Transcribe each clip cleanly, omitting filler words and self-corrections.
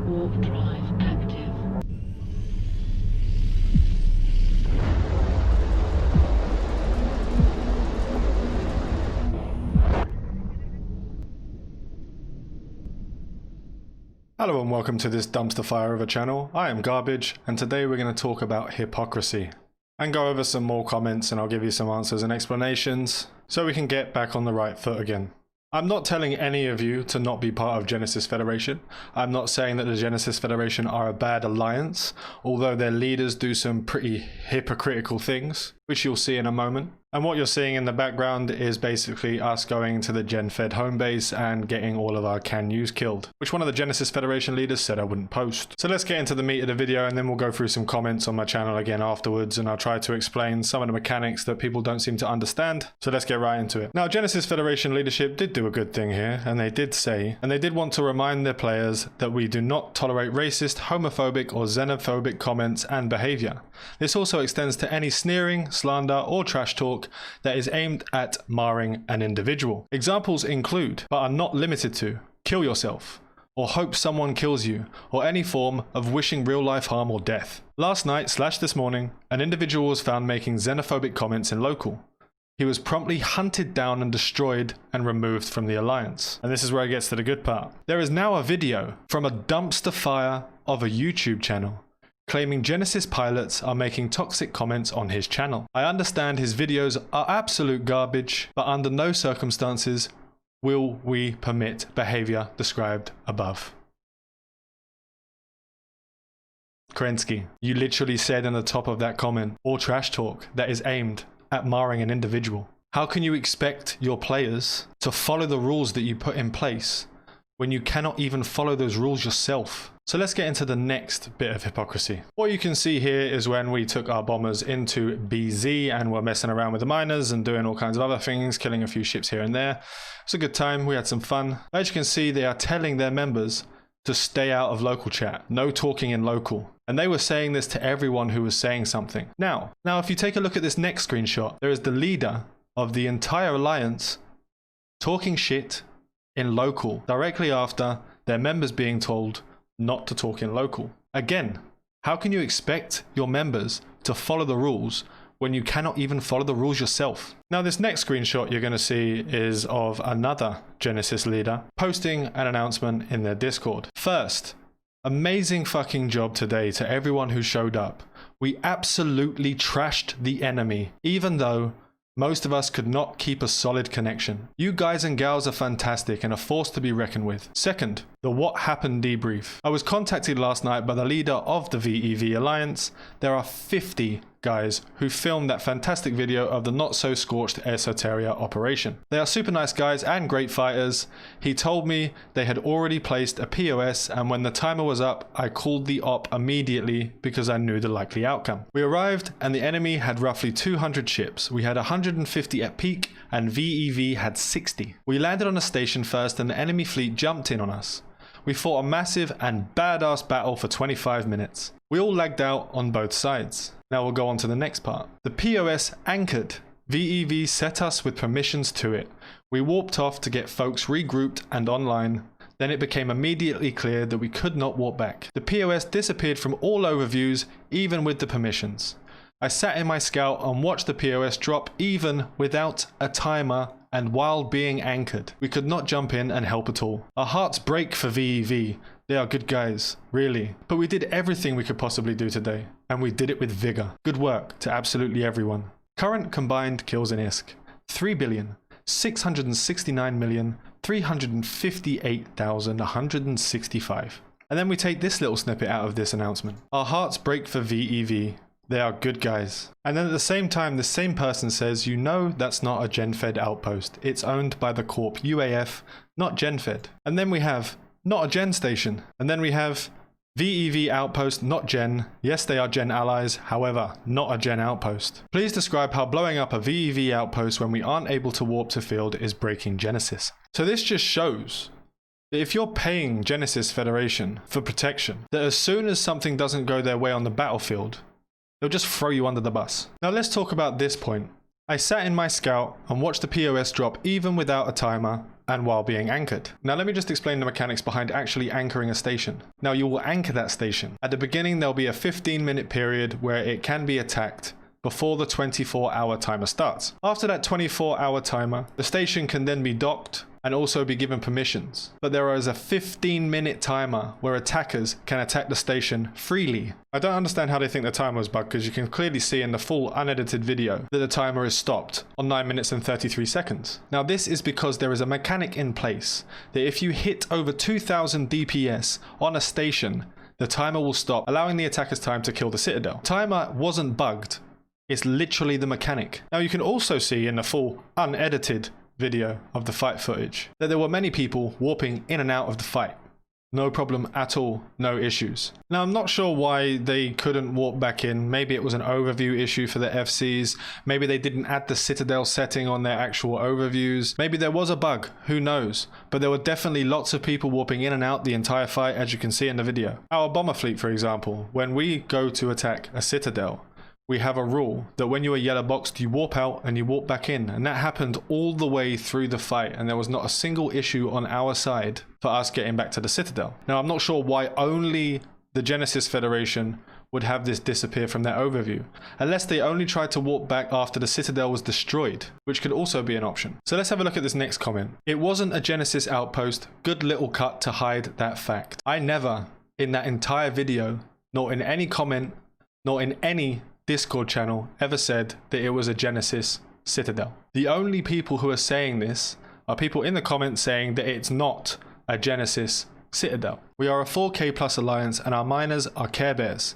Warp drive active. Hello and welcome to this dumpster fire of a channel. I am Garbage, and today we're going to talk about hypocrisy and go over some more comments, and I'll give you some answers and explanations so we can get back on the right foot again. I'm not telling any of you to not be part of Genesis Federation. I'm not saying that the Genesis Federation are a bad alliance, although their leaders do some pretty hypocritical things, which you'll see in a moment. And what you're seeing in the background is basically us going to the GENFED home base and getting all of our can use killed, which one of the Genesis Federation leaders said I wouldn't post. So let's get into the meat of the video, and then we'll go through some comments on my channel again afterwards, and I'll try to explain some of the mechanics that people don't seem to understand. So let's get right into it. Now, Genesis Federation leadership did do a good thing here, and they did say, and they did want to remind their players that we do not tolerate racist, homophobic, or xenophobic comments and behavior. This also extends to any sneering, slander, or trash talk that is aimed at marring an individual. Examples include, but are not limited to, kill yourself, or hope someone kills you, or any form of wishing real life harm or death. Last night / this morning, an individual was found making xenophobic comments in local. He was promptly hunted down and destroyed and removed from the alliance. And this is where it gets to the good part. There is now a video from a dumpster fire of a YouTube channel claiming Genesis pilots are making toxic comments on his channel. I understand his videos are absolute garbage, but under no circumstances will we permit behavior described above. Kerensky, you literally said in the top of that comment, or trash talk that is aimed at marring an individual. How can you expect your players to follow the rules that you put in place when you cannot even follow those rules yourself? So let's get into the next bit of hypocrisy. What you can see here is when we took our bombers into BZ and were messing around with the miners and doing all kinds of other things, killing a few ships here and there. It's a good time, we had some fun. As you can see, they are telling their members to stay out of local chat, no talking in local. And they were saying this to everyone who was saying something. Now, if you take a look at this next screenshot, there is the leader of the entire alliance talking shit in local directly after their members being told not to talk in local. Again, how can you expect your members to follow the rules when you cannot even follow the rules yourself? Now, this next screenshot you're going to see is of another Genesis leader posting an announcement in their Discord. First, amazing fucking job today to everyone who showed up. We absolutely trashed the enemy, even though most of us could not keep a solid connection. You guys and gals are fantastic and a force to be reckoned with. Second, the What Happened debrief. I was contacted last night by the leader of the VEV Alliance. There are 50 guys who filmed that fantastic video of the not so scorched Esoteria operation. They are super nice guys and great fighters. He told me they had already placed a POS, and when the timer was up, I called the op immediately because I knew the likely outcome. We arrived and the enemy had roughly 200 ships. We had 150 at peak and VEV had 60. We landed on a station first and the enemy fleet jumped in on us. We fought a massive and badass battle for 25 minutes. We all lagged out on both sides. Now we'll go on to the next part. The POS anchored. VEV set us with permissions to it. We warped off to get folks regrouped and online. Then it became immediately clear that we could not warp back. The POS disappeared from all overviews, even with the permissions. I sat in my scout and watched the POS drop even without a timer and while being anchored. We could not jump in and help at all. Our hearts break for VEV. They are good guys, really. But we did everything we could possibly do today, and we did it with vigor. Good work to absolutely everyone. Current combined kills in ISK, 3,669,358,165. And then we take this little snippet out of this announcement. Our hearts break for VEV. They are good guys. And then at the same time, the same person says, you know that's not a GenFed outpost. It's owned by the Corp UAF, not GenFed. And then we have, not a Gen station. And then we have, VEV outpost, not Gen. Yes, they are Gen allies, however, not a Gen outpost. Please describe how blowing up a VEV outpost when we aren't able to warp to field is breaking Genesis. So this just shows that if you're paying Genesis Federation for protection, that as soon as something doesn't go their way on the battlefield, they'll just throw you under the bus. Now let's talk about this point. I sat in my scout and watched the POS drop even without a timer and while being anchored. Now let me just explain the mechanics behind actually anchoring a station. Now you will anchor that station. At the beginning there'll be a 15-minute period where it can be attacked before the 24-hour timer starts. After that 24-hour timer, the station can then be docked and also be given permissions. But there is a 15-minute timer where attackers can attack the station freely. I don't understand how they think the timer was bugged, because you can clearly see in the full unedited video that the timer is stopped on 9 minutes and 33 seconds. Now this is because there is a mechanic in place that if you hit over 2000 DPS on a station, the timer will stop, allowing the attackers time to kill the Citadel. Timer wasn't bugged. It's literally the mechanic. Now you can also see in the full unedited video of the fight footage that there were many people warping in and out of the fight. No problem at all, no issues. Now I'm not sure why they couldn't warp back in. Maybe it was an overview issue for the FCs. Maybe they didn't add the Citadel setting on their actual overviews. Maybe there was a bug, who knows? But there were definitely lots of people warping in and out the entire fight, as you can see in the video. Our bomber fleet, for example, when we go to attack a Citadel, we have a rule that when you are yellow boxed, you warp out and you warp back in. And that happened all the way through the fight. And there was not a single issue on our side for us getting back to the Citadel. Now, I'm not sure why only the Genesis Federation would have this disappear from their overview, unless they only tried to warp back after the Citadel was destroyed, which could also be an option. So let's have a look at this next comment. It wasn't a Genesis outpost. Good little cut to hide that fact. I never, in that entire video, nor in any comment, nor in any Discord channel, ever said that it was a Genesis Citadel. The only people who are saying this are people in the comments saying that it's not a Genesis Citadel. We are a 4K plus alliance and our miners are Care Bears.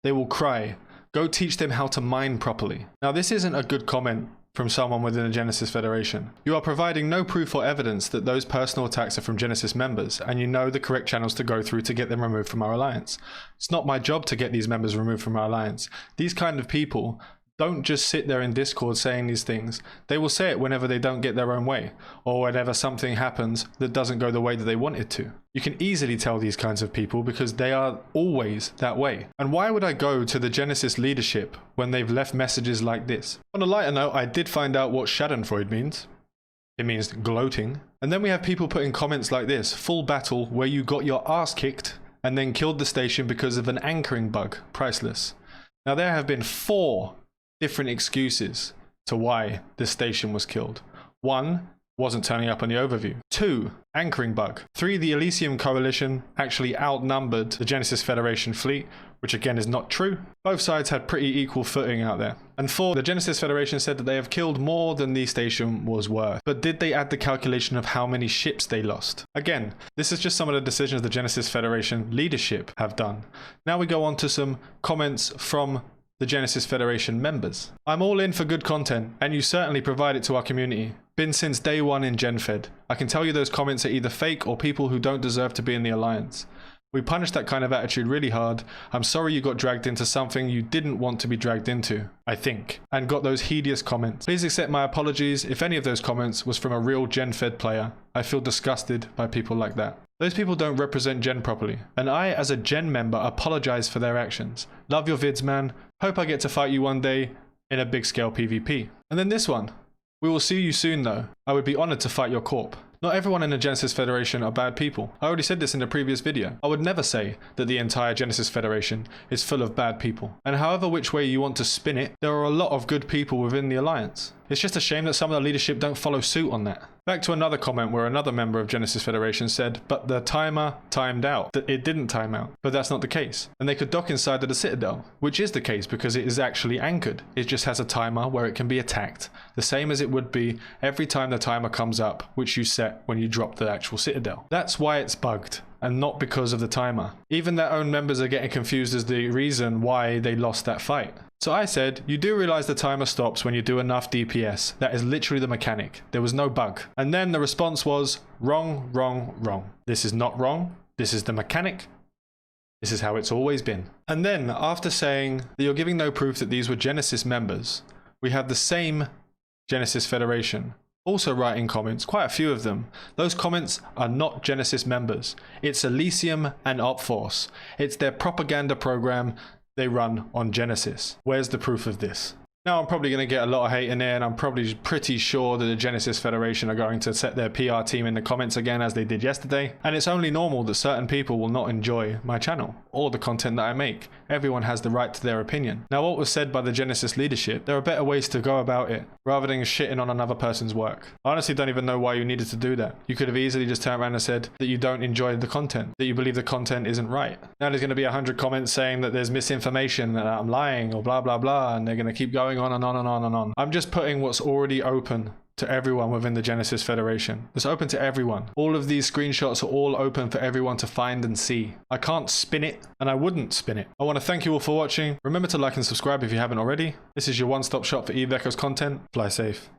They will cry. Go teach them how to mine properly. Now this isn't a good comment from someone within the Genesis Federation. You are providing no proof or evidence that those personal attacks are from Genesis members, and you know the correct channels to go through to get them removed from our alliance. It's not my job to get these members removed from our alliance. These kind of people don't just sit there in Discord saying these things. They will say it whenever they don't get their own way, or whenever something happens that doesn't go the way that they want it to. You can easily tell these kinds of people because they are always that way. And why would I go to the Genesis leadership when they've left messages like this? On a lighter note, I did find out what Schadenfreude means. It means gloating. And then we have people putting comments like this: full battle where you got your ass kicked and then killed the station because of an anchoring bug. Priceless. Now there have been 4 different excuses to why the station was killed. 1, wasn't turning up on the overview. 2, anchoring bug. 3, the Elysium Coalition actually outnumbered the Genesis Federation fleet, which again is not true. Both sides had pretty equal footing out there. And 4, the Genesis Federation said that they have killed more than the station was worth. But did they add the calculation of how many ships they lost? Again, this is just some of the decisions the Genesis Federation leadership have done. Now we go on to some comments from the Genesis Federation members. I'm all in for good content, and you certainly provide it to our community. Been since day one in GenFed. I can tell you those comments are either fake or people who don't deserve to be in the Alliance. We punish that kind of attitude really hard. I'm sorry you got dragged into something you didn't want to be dragged into, I think, and got those hideous comments. Please accept my apologies if any of those comments was from a real GenFed player. I feel disgusted by people like that. Those people don't represent Gen properly, and I, as a Gen member, apologize for their actions. Love your vids, man. Hope I get to fight you one day in a big scale PvP. And then this one. We will see you soon though. I would be honored to fight your corp. Not everyone in the Genesis Federation are bad people. I already said this in a previous video. I would never say that the entire Genesis Federation is full of bad people. And however which way you want to spin it, there are a lot of good people within the Alliance. It's just a shame that some of the leadership don't follow suit on that. Back to another comment where another member of Genesis Federation said, but the timer timed out. That it didn't time out, but that's not the case. And they could dock inside of the Citadel, which is the case because it is actually anchored. It just has a timer where it can be attacked, the same as it would be every time the timer comes up, which you set when you drop the actual Citadel. That's why it's bugged, and not because of the timer. Even their own members are getting confused as the reason why they lost that fight. So I said, you do realize the timer stops when you do enough DPS. That is literally the mechanic. There was no bug. And then the response was, wrong, wrong, wrong. This is not wrong. This is the mechanic. This is how it's always been. And then after saying that you're giving no proof that these were Genesis members, we have the same Genesis Federation also writing comments, quite a few of them. Those comments are not Genesis members. It's Elysium and OpForce. It's their propaganda program they run on Genesis. Where's the proof of this? Now, I'm probably going to get a lot of hate in there, and I'm probably pretty sure that the Genesis Federation are going to set their PR team in the comments again as they did yesterday. And it's only normal that certain people will not enjoy my channel or the content that I make. Everyone has the right to their opinion. Now, what was said by the Genesis leadership, there are better ways to go about it rather than shitting on another person's work. I honestly don't even know why you needed to do that. You could have easily just turned around and said that you don't enjoy the content, that you believe the content isn't right. Now there's going to be 100 comments saying that there's misinformation, that I'm lying or blah blah blah, and they're going to keep going on and on and on and on. I'm just putting what's already open to everyone within the Genesis Federation. It's open to everyone. All of these screenshots are all open for everyone to find and see. I can't spin it, and I wouldn't spin it. I want to thank you all for watching. Remember to like and subscribe if you haven't already. This is your one-stop shop for Evecho's content. Fly safe.